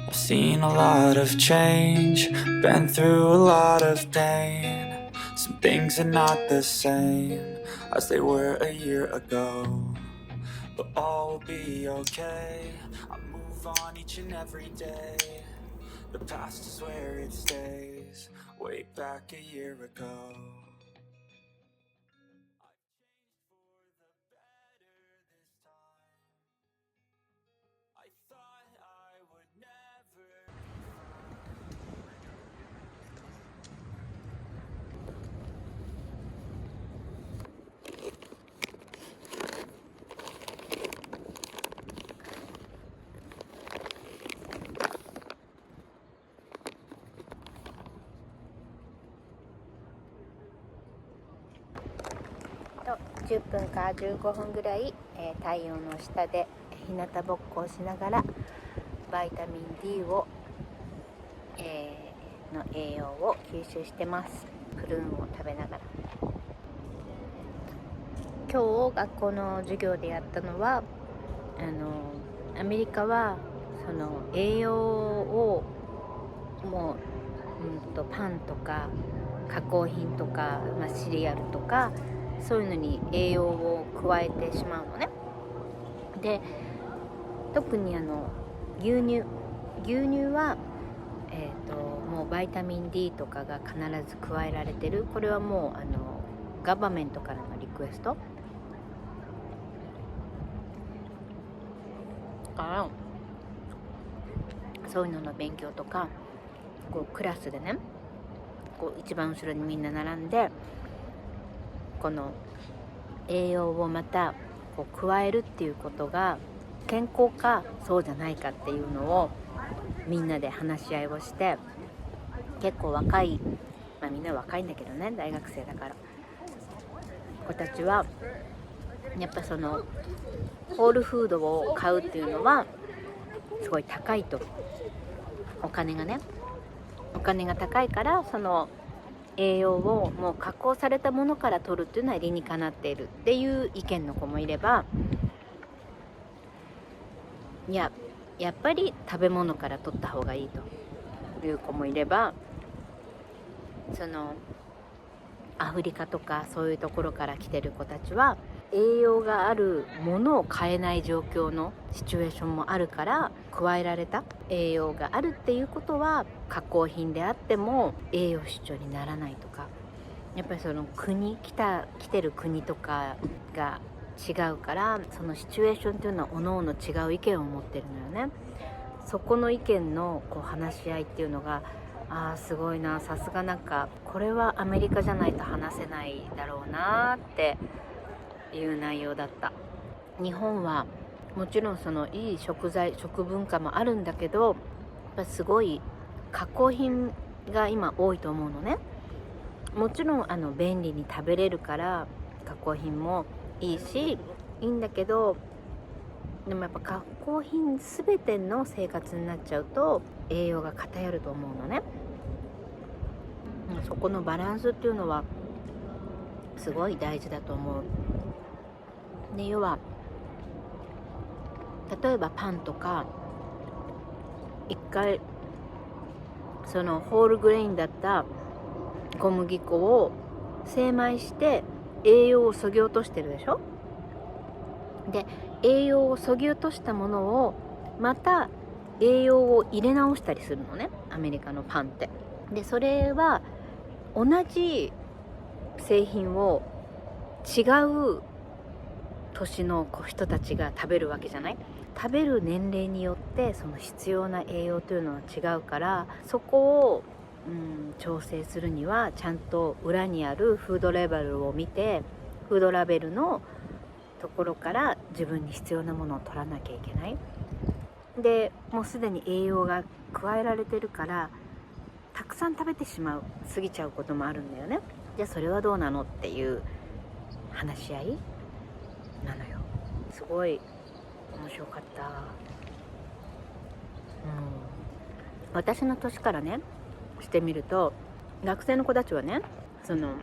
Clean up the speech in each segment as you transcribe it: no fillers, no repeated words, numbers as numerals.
I've seen a lot of change, been through a lot of pain. Some things are not the same as they were a year ago, but all will be okay. I move on each and every day. The past is where it stays, way back a year ago. I thought I would never. 10分か15分ぐらい、太陽の下で日向ぼっこをしながらバイタミン D を、の栄養を吸収してます。プルーンを食べながら。今日学校の授業でやったのはアメリカはその栄養をもう、パンとか加工品とか、シリアルとかそういうのに栄養を加えてしまうのね。で特に牛乳は、もうバイタミン D とかが必ず加えられてる。これはもうガバメントからのリクエストからそういうのの勉強とかこうクラスでねこう一番後ろにみんな並んでこの栄養をまたこう加えるっていうことが健康かそうじゃないかっていうのをみんなで話し合いをして結構若い、みんな若いんだけどね大学生だから子たちはやっぱそのホールフードを買うっていうのはすごい高いとお金が高いからその栄養をもう加工されたものから取るっていうのは理にかなっているっていう意見の子もいればやっぱり食べ物から取った方がいいという子もいればそのアフリカとかそういうところから来てる子たちは栄養があるものを買えない状況のシチュエーションもあるから加えられた栄養があるっていうことは加工品であっても栄養失調にならないとかやっぱりその来てる国とかが違うからそのシチュエーションっていうのは各々違う意見を持ってるのよね。そこの意見のこう話し合いっていうのがすごいなさすがなんかこれはアメリカじゃないと話せないだろうなっていう内容だった。日本はもちろんそのいい食文化もあるんだけどやっぱすごい加工品が今多いと思うのね。もちろん便利に食べれるから加工品もいいしいいんだけどでもやっぱ加工品全ての生活になっちゃうと栄養が偏ると思うのね。そこのバランスっていうのはすごい大事だと思う。で要は例えばパンとか一回そのホールグレインだった小麦粉を精米して栄養をそぎ落としてるでしょ。で栄養をそぎ落としたものをまた栄養を入れ直したりするのねアメリカのパンって。でそれは同じ製品を違う年の人たちが食べるわけじゃない。食べる年齢によってその必要な栄養というのは違うからそこを、調整するにはちゃんと裏にあるフードレベルを見てフードラベルのところから自分に必要なものを取らなきゃいけない。でもうすでに栄養が加えられてるからたくさん食べてしまう過ぎちゃうこともあるんだよね。じゃあそれはどうなのっていう話し合いなのよ。すごい面白かった。私の年からねしてみると学生の子たちはねその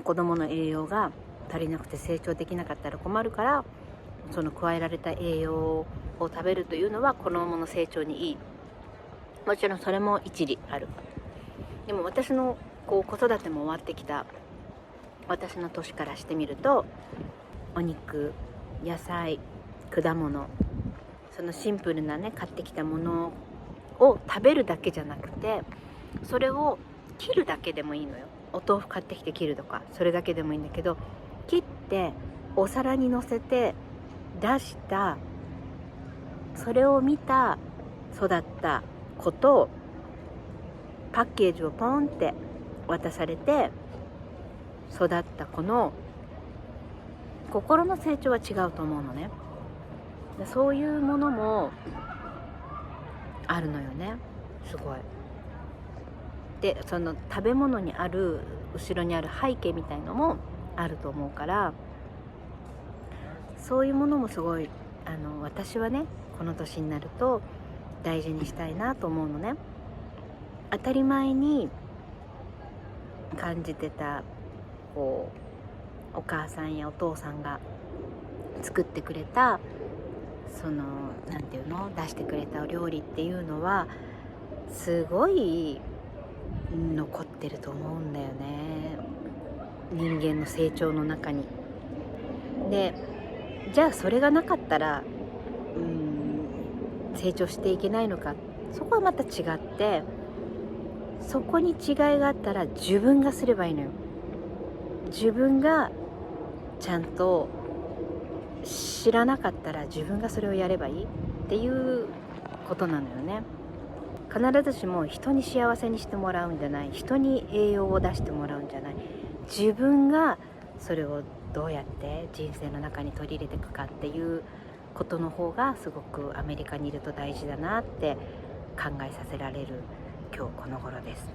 子供の栄養が足りなくて成長できなかったら困るからその加えられた栄養を食べるというのは子供の成長にいいもちろんそれも一理ある。でも私の子育ても終わってきた私の年からしてみると、お肉、野菜、果物、そのシンプルなね買ってきたものを食べるだけじゃなくて、それを切るだけでもいいのよ。お豆腐買ってきて切るとか、それだけでもいいんだけど、切ってお皿にのせて出した、それを見た育った子と、パッケージをポンって渡されて育った子の心の成長は違うと思うのね。そういうものもあるのよね、すごい。でその食べ物にある後ろにある背景みたいのもあると思うから、そういうものもすごい私はねこの年になると大事にしたいなと思うのね。当たり前に感じてたこうお母さんやお父さんが作ってくれた、そのなんていうの、出してくれたお料理っていうのはすごい残ってると思うんだよね、人間の成長の中に。でじゃあそれがなかったら成長していけないのか、そこはまた違って、そこに違いがあったら自分がすればいいのよ。自分がちゃんと知らなかったら自分がそれをやればいいっていうことなのよね。必ずしも人に幸せにしてもらうんじゃない、人に栄養を出してもらうんじゃない、自分がそれをどうやって人生の中に取り入れていくかっていうことの方がすごくアメリカにいると大事だなって考えさせられる今日この頃です。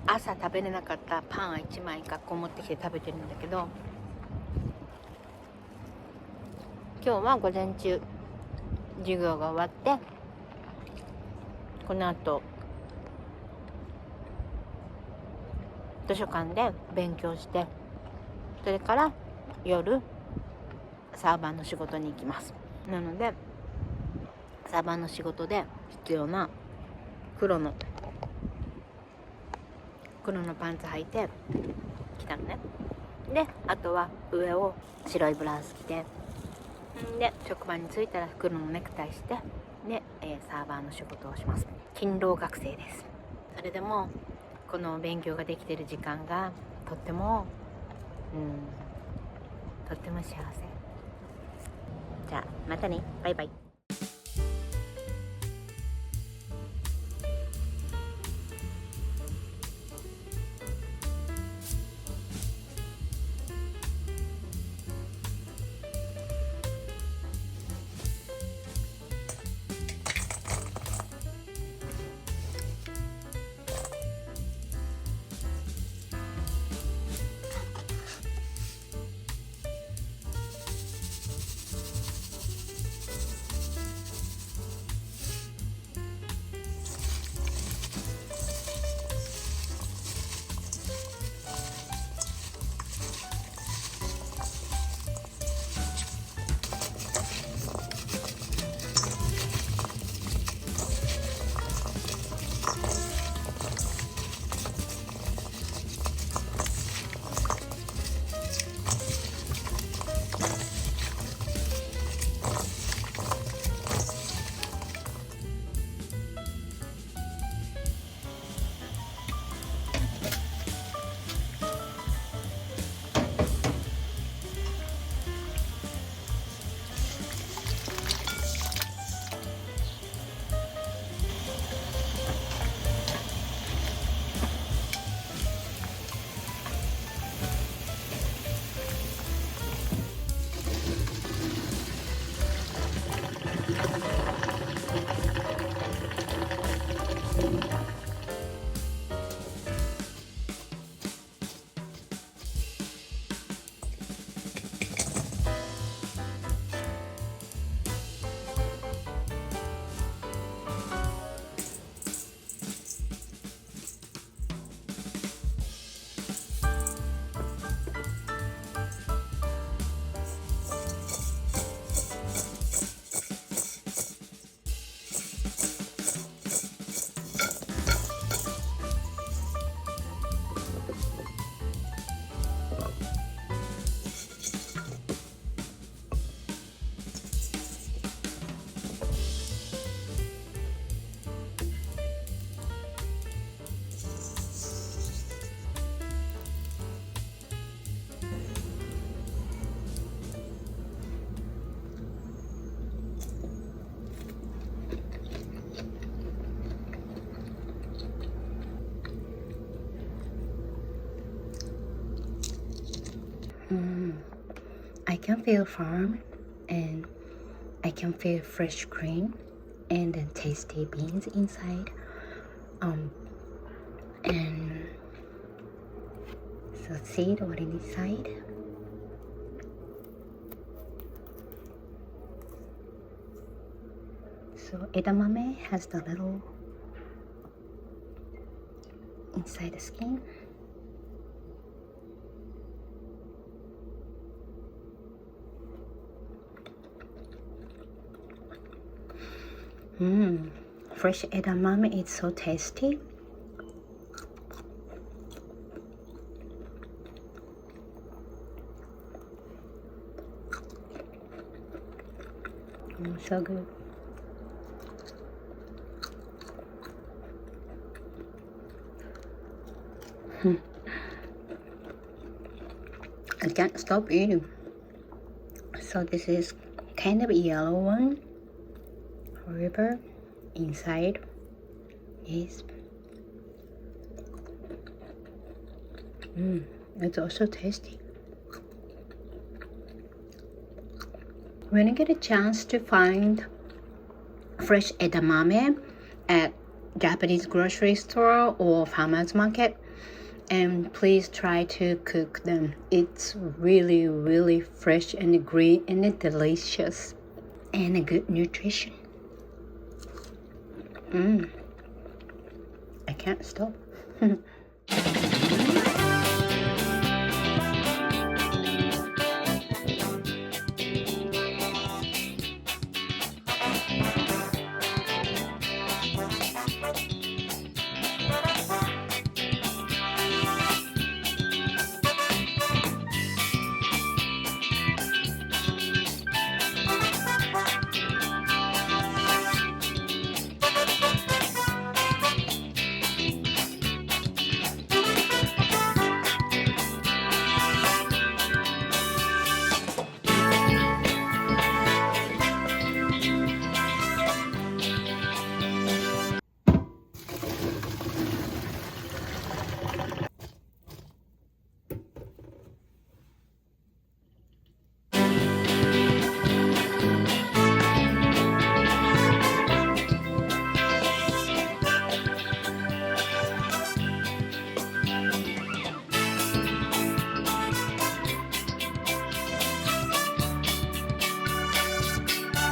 朝食べれなかったパンは1枚学校持ってきて食べてるんだけど、今日は午前中授業が終わって、この後図書館で勉強して、それから夜サーバーの仕事に行きます。なのでサーバーの仕事で必要な黒のパンツ履いて来たのね。であとは上を白いブラウス着て、で職場に着いたら黒のネクタイして、で、サーバーの仕事をします。勤労学生です。それでもこの勉強ができている時間がとってもとっても幸せ。じゃあまたね、バイバイ。I can feel firm and I can feel fresh cream and then tasty beans inside. And so seed what inside. So edamame has the little inside the skin. Fresh edamame is so tasty. So good. I can't stop eating. So this is kind of a yellow one. However, inside is it's also tasty. When you get a chance to find fresh edamame at Japanese grocery store or farmers market, and please try to cook them. It's really, really fresh and green and delicious and a good nutrition. I can't stop.